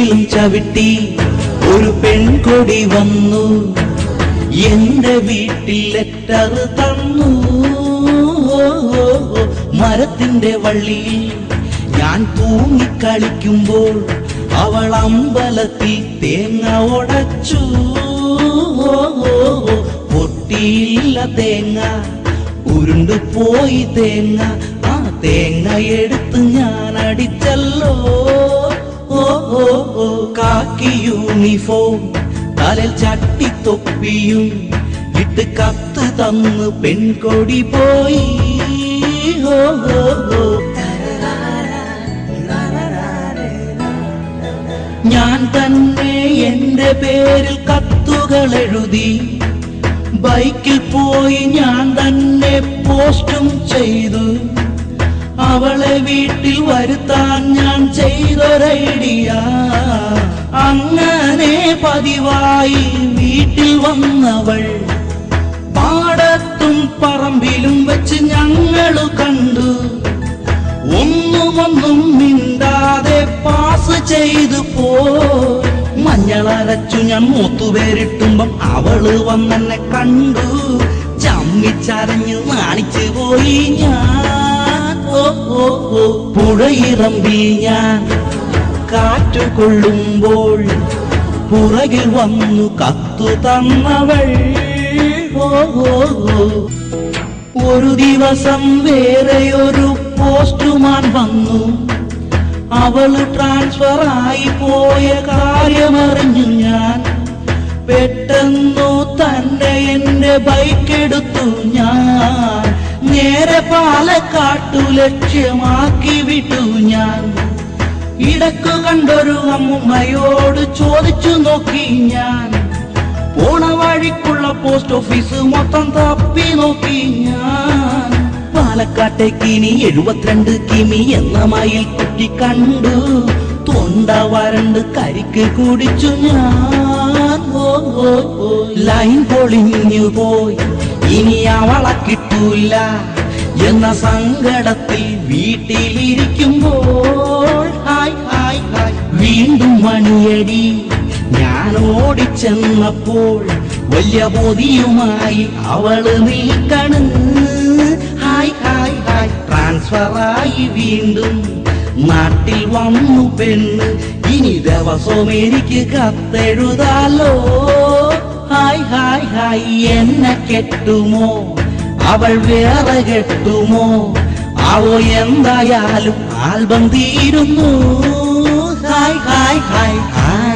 വീട്ടിലും ചവിട്ടി ഒരു പെൺകൊടി വന്നു. എന്റെ വീട്ടിൽ ലെറ്റർ തന്നു. മരത്തിന്റെ വള്ളിയിൽ ഞാൻ തൂങ്ങിക്കളിക്കുമ്പോൾ അവൾ അമ്പലത്തിൽ തേങ്ങ ഉടച്ചു. പൊട്ടിയില്ല തേങ്ങ, ഉരുണ്ടുപോയി തേങ്ങ. ആ തേങ്ങ എടുത്ത് ഞാൻ അടിച്ചല്ലോ. കാക്കി യൂണിഫോം, തലയിൽ ചട്ടിത്തൊപ്പിയും ഇട്ട് കത്ത് തന്ന് പെൺകൊടി പോയി. ഞാൻ തന്നെ എന്റെ പേരിൽ കത്തുകൾ എഴുതി, ബൈക്കിൽ പോയി ഞാൻ തന്നെ പോസ്റ്റും ചെയ്തു. അവളെ വീട്ടിൽ വരുത്താൻ ഞാൻ ചെയ്തൊരൈഡിയ. അങ്ങനെ പതിവായി വീട്ടിൽ വന്നവൾ പാടത്തും പറമ്പിലും വെച്ച് ഞങ്ങളു കണ്ടു. ഒന്നും മിണ്ടാതെ പാസ് ചെയ്തു പോയി. മഞ്ഞളരച്ചു ഞാൻ മൂത്തുപേരിട്ടുമ്പം അവള് വന്നെന്നെ കണ്ടു. ചമ്മിച്ചരഞ്ഞു നാണിച്ചു പോയി ഞാൻ. പുഴയിറമ്പിൽ ഞാൻ കാറ്റു കൊള്ളുമ്പോൾ പുറകിൽ വന്നു കത്തു തന്നവൾ. ഒരു ദിവസം വേറെയൊരു പോസ്റ്റുമാൻ വന്നു. അവള് ട്രാൻസ്ഫർ ആയി പോയ കാര്യമറിഞ്ഞു ഞാൻ. പെട്ടെന്നു തന്നെ എന്റെ ബൈക്കെടുത്തു ഞാൻ. നേരെ പാലക്കാട്ടു ലക്ഷ്യമാക്കി വിട്ടു ഞാൻ. ഇടക്ക് കണ്ടൊരു അമ്മുമ്മയോട് ചോദിച്ചു നോക്കി ഞാൻ. പോണ വഴിക്കുള്ള പോസ്റ്റ് ഓഫീസ് മൊത്തം തപ്പി നോക്കി ഞാൻ. പാലക്കാട്ടേക്ക് ഇനി 72 കിമി എന്ന മയിൽ കുട്ടി കണ്ടു. തൊണ്ട വരണ്ട് കരിക്ക് കുടിച്ചു ഞാൻ. ലൈൻ പൊളിഞ്ഞു പോയി, ഇനി അവളെ കിട്ടൂല എന്ന സങ്കടത്തിൽ വീട്ടിലിരിക്കുമ്പോൾ ഹായ് ഹായ് ഹായ് വീണ്ടും മണിയടി. ഞാൻ ഓടിച്ചെന്നപ്പോൾ വലിയ പൊതിയുമായി അവള് നിൽക്കണ്. ഹായ് ഹായ് ഹായ് ട്രാൻസ്ഫറായി വീണ്ടും നാട്ടിൽ വന്നു പെണ്ണ്. ഇനി ദിവസവും എനിക്ക് കത്തെഴുതാലോ. ഹായ് ഹായ് ഹായ് എന്നെ കെട്ടുമോ അവൾ വേറെ കെട്ടുമോ അവോ? എന്തായാലും ആൽബം തീരുന്നു. Hi hi hi hi.